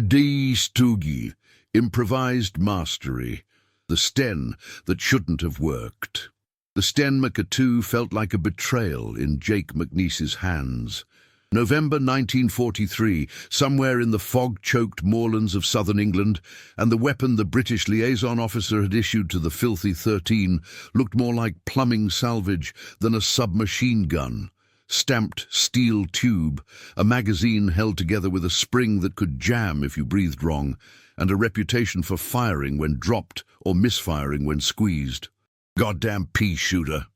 Stugi, Improvised Mastery, the Sten that shouldn't have worked. The Sten Mk II felt like a betrayal in Jake McNiece's hands. November 1943, somewhere in the fog-choked moorlands of southern England, and the weapon the British liaison officer had issued to the filthy 13 looked more like plumbing salvage than a submachine gun. Stamped steel tube, a magazine held together with a spring that could jam if you breathed wrong, and a reputation for firing when dropped or misfiring when squeezed. "Goddamn pea shooter,"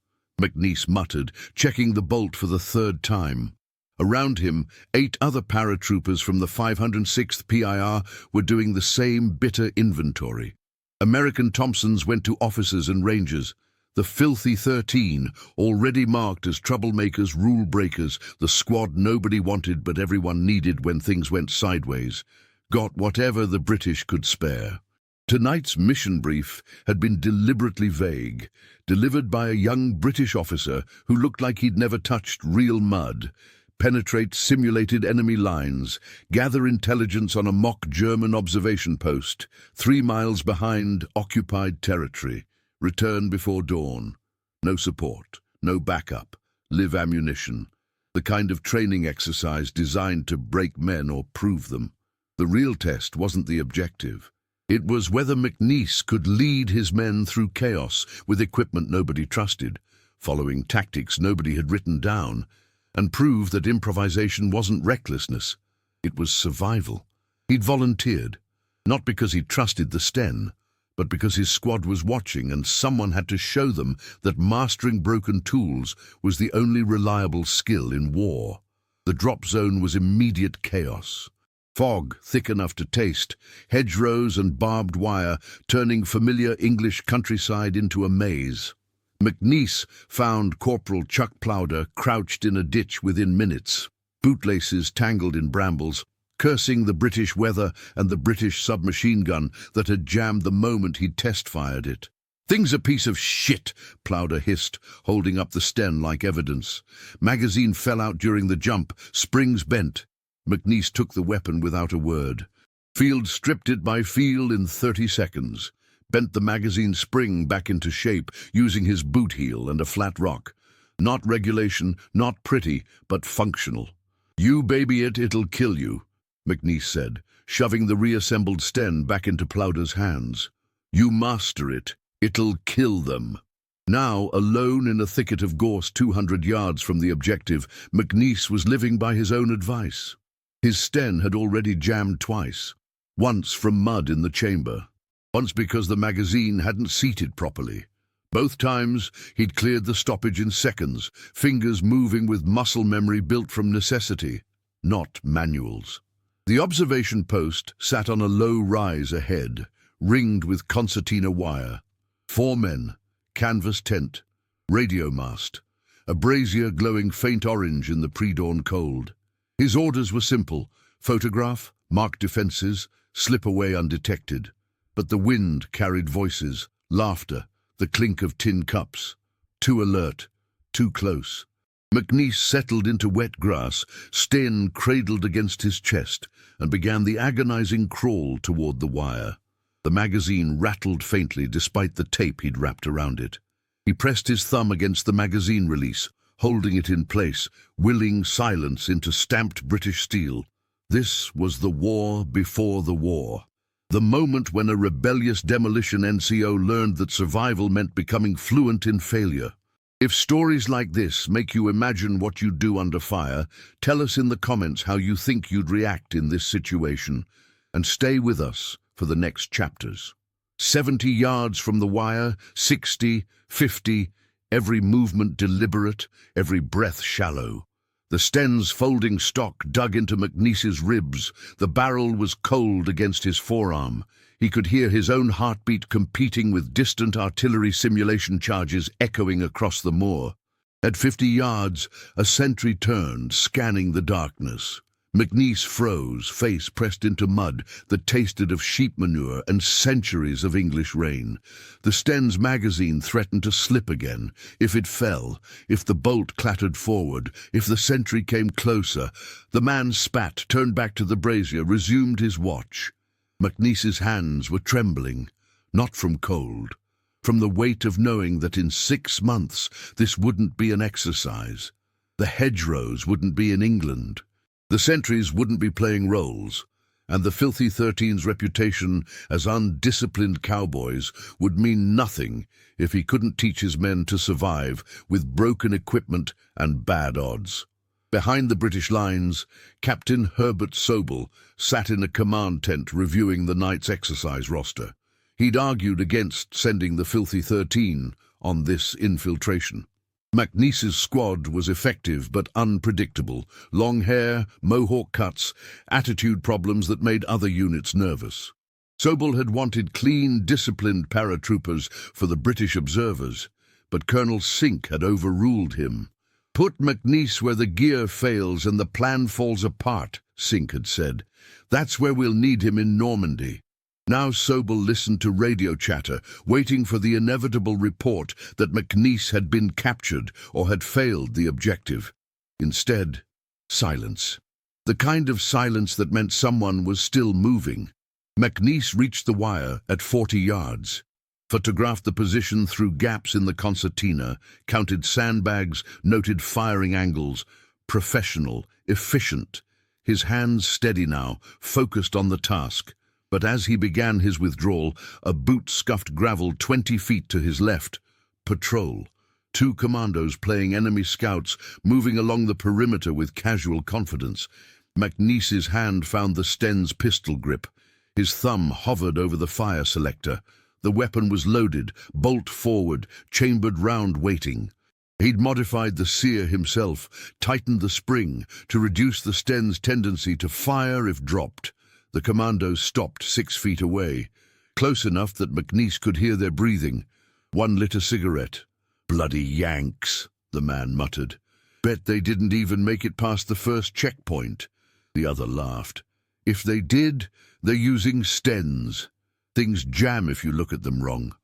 McNiece muttered, checking the bolt for the third time. Around him, 8 other paratroopers from the 506th PIR were doing the same bitter inventory. American Thompsons went to officers and rangers. The filthy 13, already marked as troublemakers, rule breakers, the squad nobody wanted but everyone needed when things went sideways, got whatever the British could spare. Tonight's mission brief had been deliberately vague, delivered by a young British officer who looked like he'd never touched real mud. Penetrate simulated enemy lines, gather intelligence on a mock German observation post, 3 miles behind occupied territory. Return before dawn. No support, no backup, live ammunition. The kind of training exercise designed to break men or prove them. The real test wasn't the objective. It was whether McNiece could lead his men through chaos with equipment nobody trusted, following tactics nobody had written down, and prove that improvisation wasn't recklessness. It was survival. He'd volunteered, not because he trusted the Sten, but because his squad was watching and someone had to show them that mastering broken tools was the only reliable skill in war. The drop zone was immediate chaos. Fog thick enough to taste, hedgerows and barbed wire turning familiar English countryside into a maze. McNiece found Corporal Chuck Plowder crouched in a ditch within minutes, bootlaces tangled in brambles, cursing the British weather and the British submachine gun that had jammed the moment he'd test-fired it. "Thing's a piece of shit," Plowder hissed, holding up the Sten like evidence. Magazine fell out during the jump, springs bent. McNiece took the weapon without a word. Field stripped it by feel in 30 seconds. Bent the magazine spring back into shape using his boot heel and a flat rock. Not regulation, not pretty, but functional. "You baby it, it'll kill you," McNiece said, shoving the reassembled Sten back into Plowder's hands. "You master it, it'll kill them." Now, alone in a thicket of gorse 200 yards from the objective, McNiece was living by his own advice. His Sten had already jammed twice, once from mud in the chamber, once because the magazine hadn't seated properly. Both times, he'd cleared the stoppage in seconds, fingers moving with muscle memory built from necessity, not manuals. The observation post sat on a low rise ahead, ringed with concertina wire. 4 men, canvas tent, radio mast, a brazier glowing faint orange in the pre-dawn cold. His orders were simple: photograph, mark defenses, slip away undetected. But the wind carried voices, laughter, the clink of tin cups. Too alert, too close. McNiece settled into wet grass, Sten cradled against his chest, and began the agonizing crawl toward the wire. The magazine rattled faintly despite the tape he'd wrapped around it. He pressed his thumb against the magazine release, holding it in place, willing silence into stamped British steel. This was the war before the war. The moment when a rebellious demolition NCO learned that survival meant becoming fluent in failure. If stories like this make you imagine what you'd do under fire, tell us in the comments how you think you'd react in this situation. And stay with us for the next chapters. 70 yards from the wire, 60, 50, every movement deliberate, every breath shallow. The Sten's folding stock dug into McNiece's ribs. The barrel was cold against his forearm. He could hear his own heartbeat competing with distant artillery simulation charges echoing across the moor. At 50 yards, a sentry turned, scanning the darkness. McNiece froze, face pressed into mud that tasted of sheep manure and centuries of English rain. The Sten's magazine threatened to slip again. If it fell, if the bolt clattered forward, if the sentry came closer, the man spat, turned back to the brazier, resumed his watch. McNiece's hands were trembling, not from cold, from the weight of knowing that in 6 months this wouldn't be an exercise. The hedgerows wouldn't be in England. The sentries wouldn't be playing roles, and the Filthy 13's reputation as undisciplined cowboys would mean nothing if he couldn't teach his men to survive with broken equipment and bad odds. Behind the British lines, Captain Herbert Sobel sat in a command tent reviewing the night's exercise roster. He'd argued against sending the Filthy 13 on this infiltration. McNiece's squad was effective but unpredictable. Long hair, mohawk cuts, attitude problems that made other units nervous. Sobel had wanted clean, disciplined paratroopers for the British observers, but Colonel Sink had overruled him. "Put McNiece where the gear fails and the plan falls apart," Sink had said. "That's where we'll need him in Normandy." Now Sobel listened to radio chatter, waiting for the inevitable report that McNiece had been captured or had failed the objective. Instead, silence. The kind of silence that meant someone was still moving. McNiece reached the wire at 40 yards, photographed the position through gaps in the concertina, counted sandbags, noted firing angles. Professional, efficient. His hands steady now, focused on the task. But as he began his withdrawal, a boot scuffed gravel 20 feet to his left. Patrol. 2 commandos playing enemy scouts, moving along the perimeter with casual confidence. McNiece's hand found the Sten's pistol grip. His thumb hovered over the fire selector. The weapon was loaded, bolt forward, chambered round waiting. He'd modified the sear himself, tightened the spring to reduce the Sten's tendency to fire if dropped. The commandos stopped 6 feet away, close enough that McNiece could hear their breathing. One lit a cigarette. "Bloody Yanks," the man muttered. "Bet they didn't even make it past the first checkpoint." The other laughed. "If they did, they're using Stens. Things jam if you look at them wrong."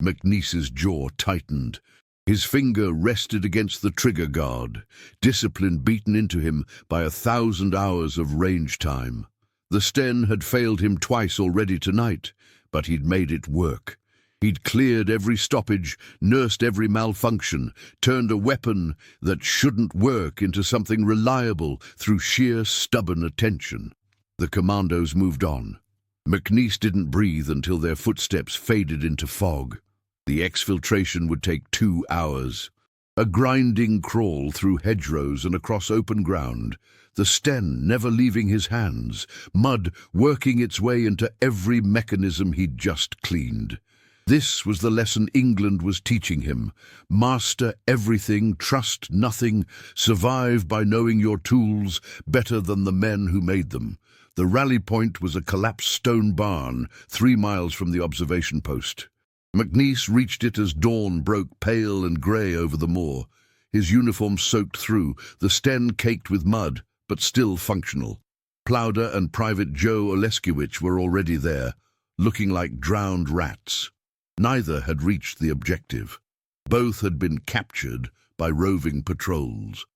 McNiece's jaw tightened. His finger rested against the trigger guard, discipline beaten into him by 1,000 hours of range time. The Sten had failed him twice already tonight, but he'd made it work. He'd cleared every stoppage, nursed every malfunction, turned a weapon that shouldn't work into something reliable through sheer stubborn attention. The commandos moved on. McNiece didn't breathe until their footsteps faded into fog. The exfiltration would take 2 hours. A grinding crawl through hedgerows and across open ground, the Sten never leaving his hands, mud working its way into every mechanism he'd just cleaned. This was the lesson England was teaching him. Master everything, trust nothing, survive by knowing your tools better than the men who made them. The rally point was a collapsed stone barn 3 miles from the observation post. McNiece reached it as dawn broke pale and grey over the moor. His uniform soaked through, the Sten caked with mud, but still functional. Plowder and Private Joe Oleskiewicz were already there, looking like drowned rats. Neither had reached the objective. Both had been captured by roving patrols.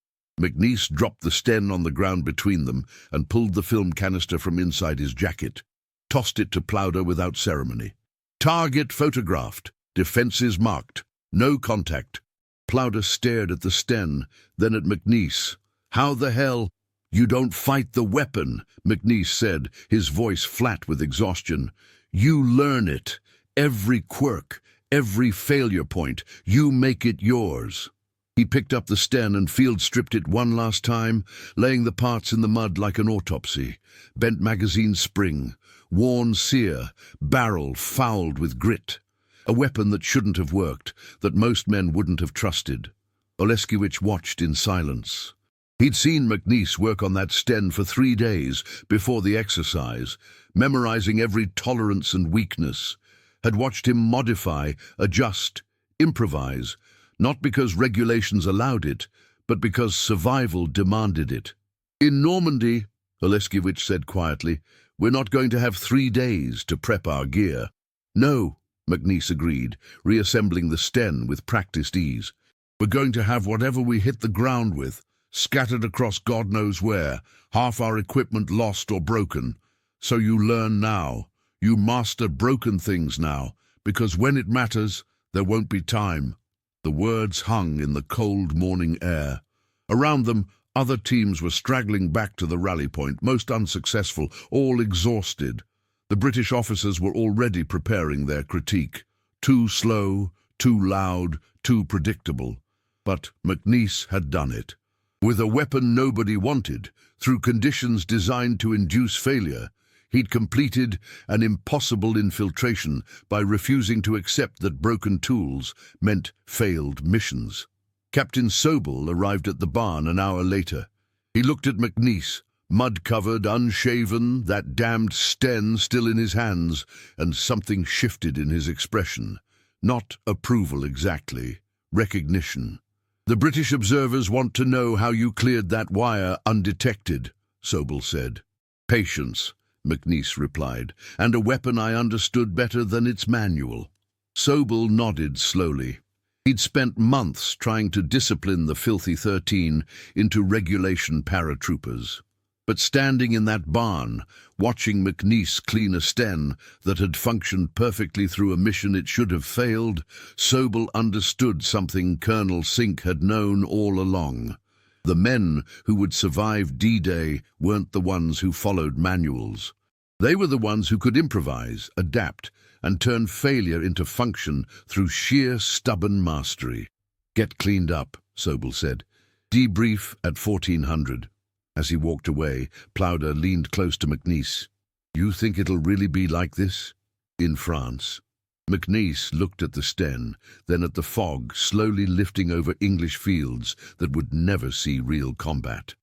McNiece dropped the Sten on the ground between them and pulled the film canister from inside his jacket, tossed it to Plowder without ceremony. "Target photographed. Defenses marked. No contact." Plowder stared at the Sten, then at McNiece. "How the hell—" "You don't fight the weapon," McNiece said, his voice flat with exhaustion. "You learn it. Every quirk, every failure point, you make it yours." He picked up the Sten and field-stripped it one last time, laying the parts in the mud like an autopsy. Bent magazine spring, worn sear, barrel fouled with grit. A weapon that shouldn't have worked, that most men wouldn't have trusted. Oleskiewicz watched in silence. He'd seen McNiece work on that Sten for 3 days before the exercise, memorizing every tolerance and weakness. Had watched him modify, adjust, improvise, not because regulations allowed it, but because survival demanded it. In Normandy, Oleskiewicz said quietly. "We're not going to have 3 days to prep our gear." "No," McNiece agreed, reassembling the Sten with practiced ease. "We're going to have whatever we hit the ground with, scattered across God knows where, half our equipment lost or broken. So you learn now. You master broken things now, because when it matters, there won't be time." The words hung in the cold morning air. Around them, other teams were straggling back to the rally point, most unsuccessful, all exhausted. The British officers were already preparing their critique. Too slow, too loud, too predictable. But McNiece had done it. With a weapon nobody wanted, through conditions designed to induce failure, he'd completed an impossible infiltration by refusing to accept that broken tools meant failed missions. Captain Sobel arrived at the barn an hour later. He looked at McNiece, mud-covered, unshaven, that damned Sten still in his hands, and something shifted in his expression. Not approval exactly, recognition. "The British observers want to know how you cleared that wire undetected," Sobel said. "Patience," McNiece replied, "and a weapon I understood better than its manual." Sobel nodded slowly. He'd spent months trying to discipline the filthy 13 into regulation paratroopers. But standing in that barn, watching McNiece clean a Sten that had functioned perfectly through a mission it should have failed, Sobel understood something Colonel Sink had known all along. The men who would survive D-Day weren't the ones who followed manuals. They were the ones who could improvise, adapt, and turn failure into function through sheer stubborn mastery. "Get cleaned up," Sobel said. "Debrief at 1400. As he walked away, Plowder leaned close to McNiece. "You think it'll really be like this? In France?" McNiece looked at the Sten, then at the fog slowly lifting over English fields that would never see real combat.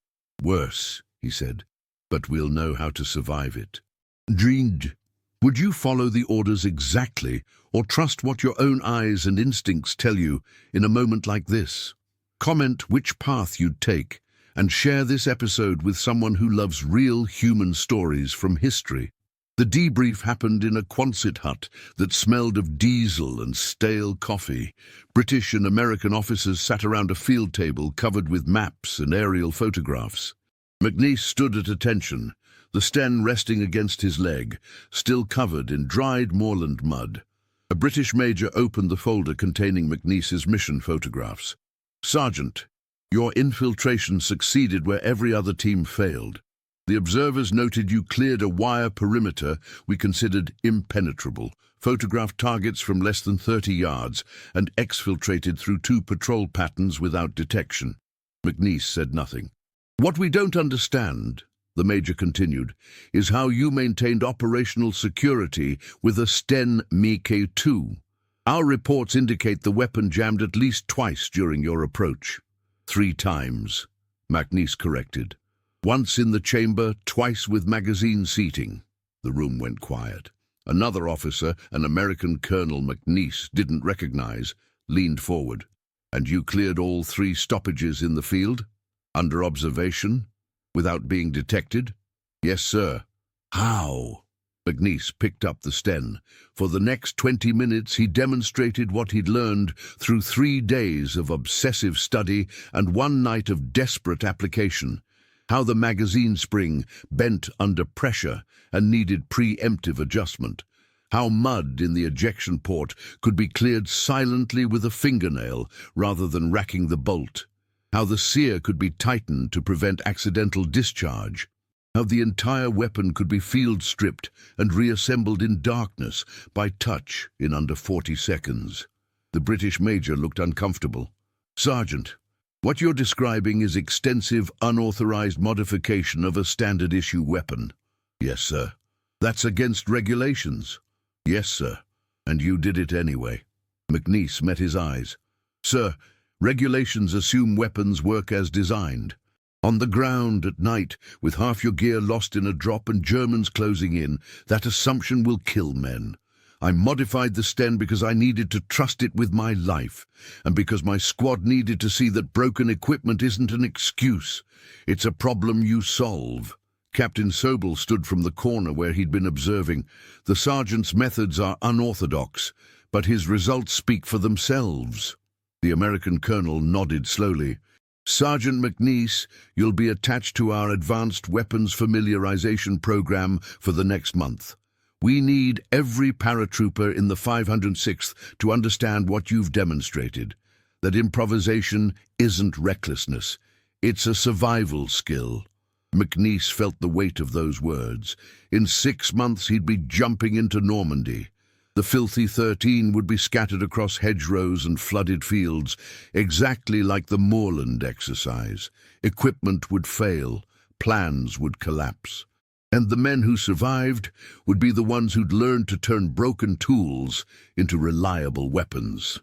"Worse," he said, "but we'll know how to survive it." "Dreamed. Would you follow the orders exactly, or trust what your own eyes and instincts tell you in a moment like this? Comment which path you'd take, and share this episode with someone who loves real human stories from history. The debrief happened in a Quonset hut that smelled of diesel and stale coffee. British and American officers sat around a field table covered with maps and aerial photographs. McNiece stood at attention, the Sten resting against his leg, still covered in dried moorland mud. A British major opened the folder containing McNiece's mission photographs. "Sergeant, your infiltration succeeded where every other team failed. The observers noted you cleared a wire perimeter we considered impenetrable, photographed targets from less than 30 yards, and exfiltrated through 2 patrol patterns without detection." McNiece said nothing. "What we don't understand," the major continued, "is how you maintained operational security with a Sten Mk II. Our reports indicate the weapon jammed at least twice during your approach." "3 times," McNiece corrected. "Once in the chamber, twice with magazine seating." The room went quiet. Another officer, an American Colonel McNiece didn't recognize, leaned forward. "And you cleared all 3 stoppages in the field? Under observation? Without being detected?" "Yes, sir." "How?" McNiece picked up the Sten. For the next 20 minutes he demonstrated what he'd learned through 3 days of obsessive study and 1 night of desperate application. How the magazine spring bent under pressure and needed preemptive adjustment. How mud in the ejection port could be cleared silently with a fingernail rather than racking the bolt. How the sear could be tightened to prevent accidental discharge. How the entire weapon could be field stripped and reassembled in darkness by touch in under 40 seconds. The British major looked uncomfortable. "Sergeant, what you're describing is extensive, unauthorized modification of a standard-issue weapon." "Yes, sir." "That's against regulations." "Yes, sir. And you did it anyway." McNiece met his eyes. "Sir, regulations assume weapons work as designed. On the ground at night, with half your gear lost in a drop and Germans closing in, that assumption will kill men. I modified the Sten because I needed to trust it with my life, and because my squad needed to see that broken equipment isn't an excuse. It's a problem you solve. Captain Sobel stood from the corner where he'd been observing. The sergeant's methods are unorthodox, but his results speak for themselves. The American colonel nodded slowly. Sergeant McNiece, you'll be attached to our Advanced Weapons Familiarization Program for the next month. We need every paratrooper in the 506th to understand what you've demonstrated, that improvisation isn't recklessness. It's a survival skill. McNiece felt the weight of those words. In 6 months he'd be jumping into Normandy. The filthy 13 would be scattered across hedgerows and flooded fields, exactly like the moorland exercise. Equipment would fail, plans would collapse. And the men who survived would be the ones who'd learned to turn broken tools into reliable weapons.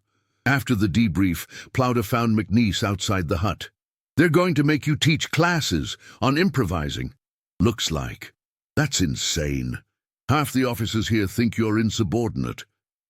After the debrief, Plowder found McNiece outside the hut. "They're going to make you teach classes on improvising." "Looks like. That's insane. Half the officers here think you're insubordinate."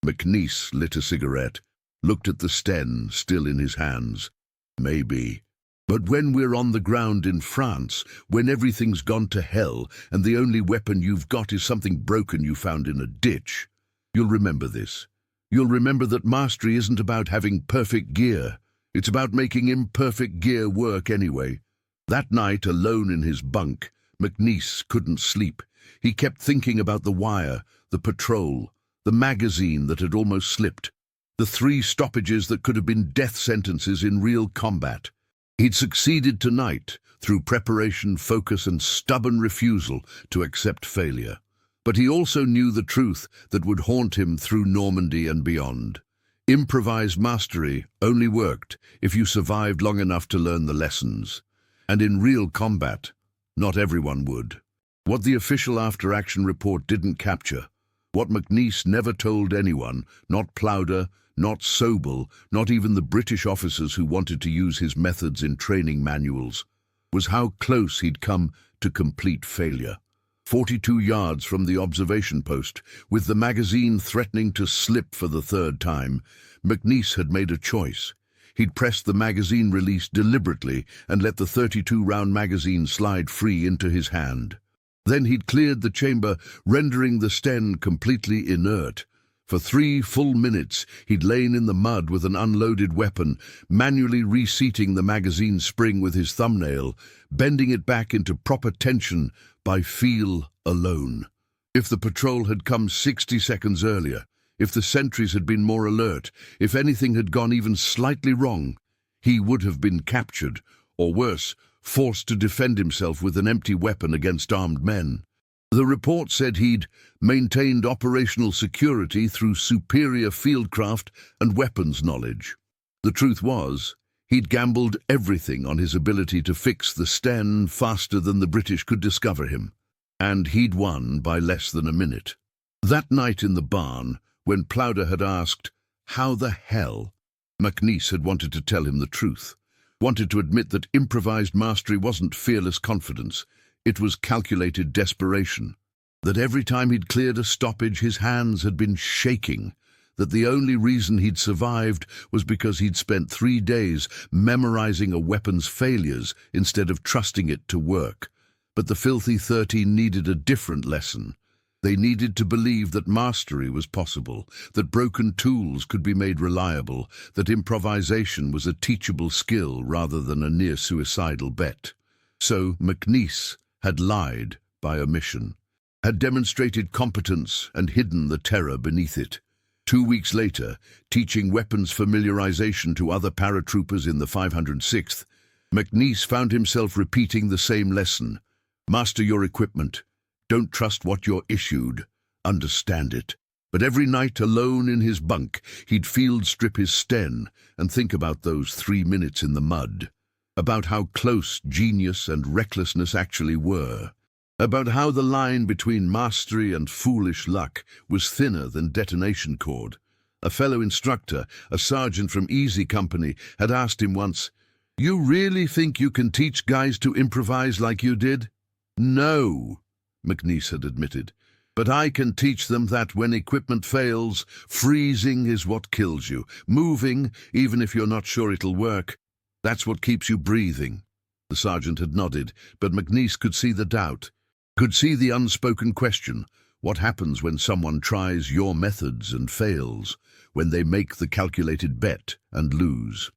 McNiece lit a cigarette, looked at the Sten still in his hands. "Maybe. But when we're on the ground in France, when everything's gone to hell and the only weapon you've got is something broken you found in a ditch, you'll remember this. You'll remember that mastery isn't about having perfect gear. It's about making imperfect gear work anyway." That night, alone in his bunk, McNiece couldn't sleep. He kept thinking about the wire, the patrol, the magazine that had almost slipped, the 3 stoppages that could have been death sentences in real combat. He'd succeeded tonight through preparation, focus, and stubborn refusal to accept failure. But he also knew the truth that would haunt him through Normandy and beyond. Improvised mastery only worked if you survived long enough to learn the lessons. And in real combat, not everyone would. What the official after-action report didn't capture, what McNiece never told anyone, not Plowder, not Sobel, not even the British officers who wanted to use his methods in training manuals, was how close he'd come to complete failure. 42 yards from the observation post, with the magazine threatening to slip for the 3rd time, McNiece had made a choice. He'd pressed the magazine release deliberately and let the 32-round magazine slide free into his hand. Then he'd cleared the chamber, rendering the Sten completely inert. For 3 full minutes, he'd lain in the mud with an unloaded weapon, manually reseating the magazine spring with his thumbnail, bending it back into proper tension by feel alone. If the patrol had come 60 seconds earlier, if the sentries had been more alert, if anything had gone even slightly wrong, he would have been captured, or worse, forced to defend himself with an empty weapon against armed men. The report said he'd maintained operational security through superior fieldcraft and weapons knowledge. The truth was, he'd gambled everything on his ability to fix the Sten faster than the British could discover him. And he'd won by less than a minute. That night in the barn, when Plowder had asked, "How the hell?" McNiece had wanted to tell him the truth, wanted to admit that improvised mastery wasn't fearless confidence, it was calculated desperation, that every time he'd cleared a stoppage his hands had been shaking, that the only reason he'd survived was because he'd spent 3 days memorizing a weapon's failures instead of trusting it to work. But the filthy 13 needed a different lesson. They needed to believe that mastery was possible, that broken tools could be made reliable, that improvisation was a teachable skill rather than a near-suicidal bet. So McNiece had lied by omission, had demonstrated competence and hidden the terror beneath it. 2 weeks later, teaching weapons familiarization to other paratroopers in the 506th, McNiece found himself repeating the same lesson. Master your equipment. Don't trust what you're issued. Understand it. But every night, alone in his bunk, he'd field strip his Sten and think about those 3 minutes in the mud, about how close genius and recklessness actually were, about how the line between mastery and foolish luck was thinner than detonation cord. A fellow instructor, a sergeant from Easy Company, had asked him once, "You really think you can teach guys to improvise like you did?" "No," McNiece had admitted, "but I can teach them that when equipment fails, freezing is what kills you. Moving, even if you're not sure it'll work, that's what keeps you breathing." The sergeant had nodded, but McNiece could see the doubt. Could see the unspoken question: what happens when someone tries your methods and fails, when they make the calculated bet and lose?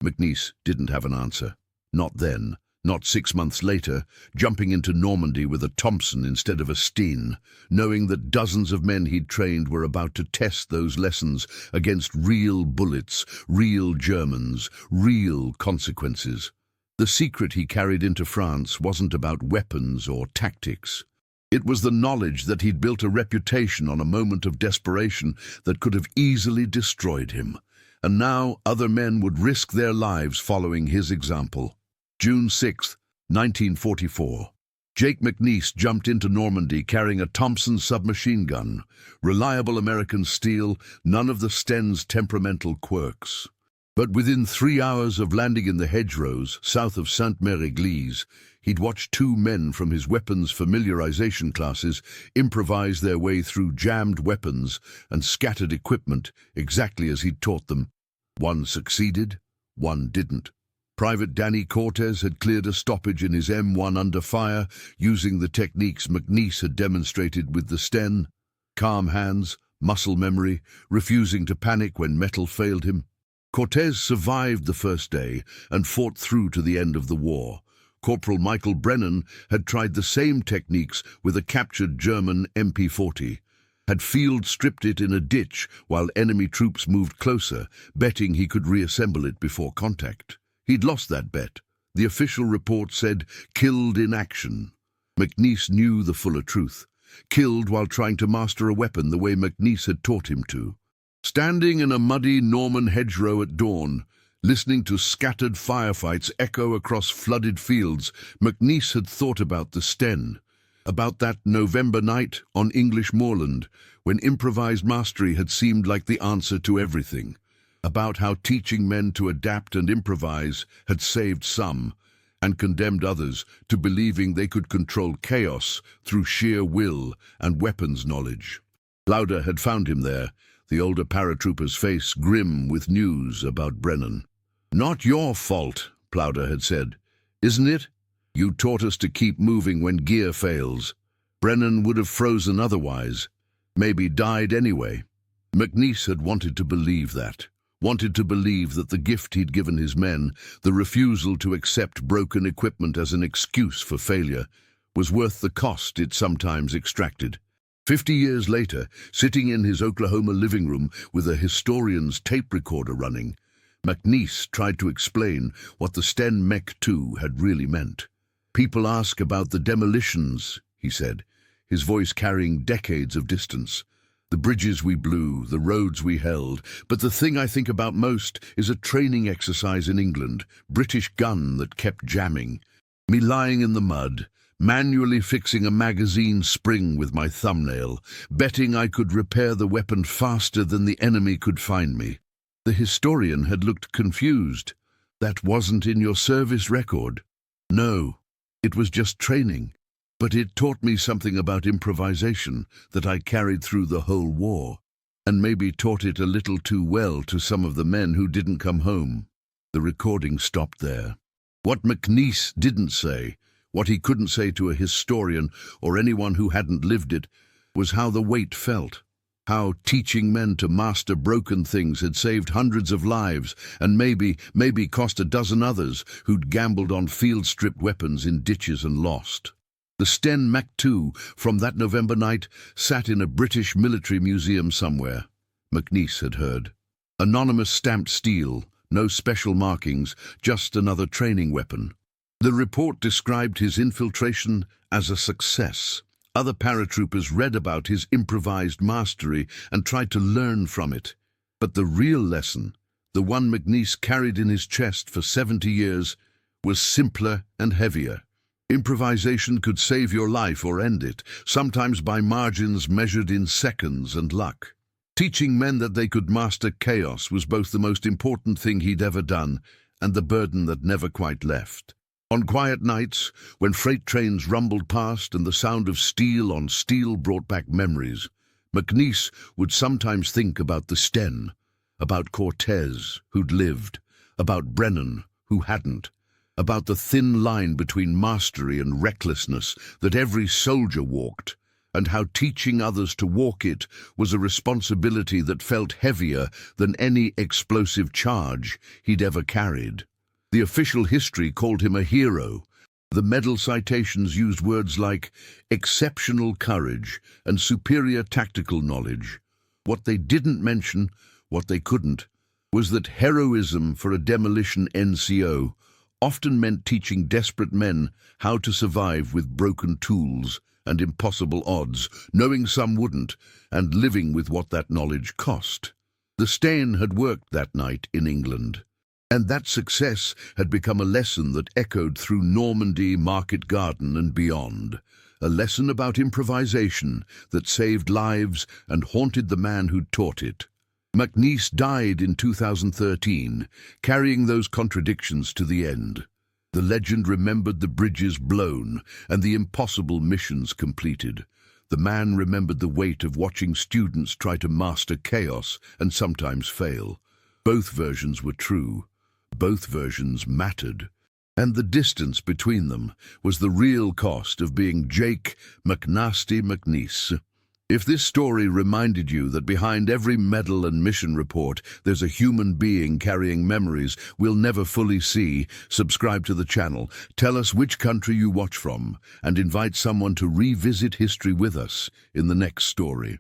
McNiece didn't have an answer. Not then, not 6 months later, jumping into Normandy with a Thompson instead of a Steen, knowing that dozens of men he'd trained were about to test those lessons against real bullets, real Germans, real consequences. The secret he carried into France wasn't about weapons or tactics. It was the knowledge that he'd built a reputation on a moment of desperation that could have easily destroyed him. And now other men would risk their lives following his example. June 6, 1944. Jake McNiece jumped into Normandy carrying a Thompson submachine gun. Reliable American steel, none of the Sten's temperamental quirks. But within 3 hours of landing in the hedgerows south of Sainte-Mère-Église, he'd watched 2 men from his weapons familiarization classes improvise their way through jammed weapons and scattered equipment exactly as he'd taught them. One succeeded, one didn't. Private Danny Cortez had cleared a stoppage in his M1 under fire, using the techniques McNiece had demonstrated with the Sten. Calm hands, muscle memory, refusing to panic when metal failed him. Cortez survived the first day and fought through to the end of the war. Corporal Michael Brennan had tried the same techniques with a captured German MP40, had field-stripped it in a ditch while enemy troops moved closer, betting he could reassemble it before contact. He'd lost that bet. The official report said, "killed in action." McNiece knew the fuller truth. Killed while trying to master a weapon the way McNiece had taught him to. Standing in a muddy Norman hedgerow at dawn, listening to scattered firefights echo across flooded fields, McNiece had thought about the Sten, about that November night on English moorland, when improvised mastery had seemed like the answer to everything, about how teaching men to adapt and improvise had saved some, and condemned others to believing they could control chaos through sheer will and weapons knowledge. Lauder had found him there, the older paratrooper's face grim with news about Brennan. "Not your fault," Plowder had said. "Isn't it? You taught us to keep moving when gear fails. Brennan would have frozen otherwise, maybe died anyway." McNiece had wanted to believe that. Wanted to believe that the gift he'd given his men, the refusal to accept broken equipment as an excuse for failure, was worth the cost it sometimes extracted. 50 years later, sitting in his Oklahoma living room with a historian's tape recorder running, McNiece tried to explain what the Sten Mk II had really meant. "People ask about the demolitions," he said, his voice carrying decades of distance. "The bridges we blew, the roads we held, but the thing I think about most is a training exercise in England, British gun that kept jamming. Me lying in the mud, manually fixing a magazine spring with my thumbnail, betting I could repair the weapon faster than the enemy could find me." The historian had looked confused. "That wasn't in your service record." "No, it was just training. But it taught me something about improvisation that I carried through the whole war, and maybe taught it a little too well to some of the men who didn't come home." The recording stopped there. What McNiece didn't say, what he couldn't say to a historian or anyone who hadn't lived it, was how the weight felt. How teaching men to master broken things had saved hundreds of lives and maybe cost a dozen others who'd gambled on field-stripped weapons in ditches and lost. The Sten Mk II from that November night sat in a British military museum somewhere, McNiece had heard. Anonymous stamped steel, no special markings, just another training weapon. The report described his infiltration as a success. Other paratroopers read about his improvised mastery and tried to learn from it. But the real lesson, the one McNiece carried in his chest for 70 years, was simpler and heavier. Improvisation could save your life or end it, sometimes by margins measured in seconds and luck. Teaching men that they could master chaos was both the most important thing he'd ever done and the burden that never quite left. On quiet nights, when freight trains rumbled past and the sound of steel on steel brought back memories, McNiece would sometimes think about the Sten, about Cortez, who'd lived, about Brennan, who hadn't. about the thin line between mastery and recklessness that every soldier walked, and how teaching others to walk it was a responsibility that felt heavier than any explosive charge he'd ever carried. The official history called him a hero. The medal citations used words like exceptional courage and superior tactical knowledge. What they didn't mention, what they couldn't, was that heroism for a demolition NCO often meant teaching desperate men how to survive with broken tools and impossible odds, knowing some wouldn't, and living with what that knowledge cost. The Sten had worked that night in England, and that success had become a lesson that echoed through Normandy, Market Garden and beyond. A lesson about improvisation that saved lives and haunted the man who'd taught it. McNiece died in 2013, carrying those contradictions to the end. The legend remembered the bridges blown and the impossible missions completed. The man remembered the weight of watching students try to master chaos and sometimes fail. Both versions were true. Both versions mattered. And the distance between them was the real cost of being Jake McNiece. If this story reminded you that behind every medal and mission report there's a human being carrying memories we'll never fully see, subscribe to the channel, tell us which country you watch from, and invite someone to revisit history with us in the next story.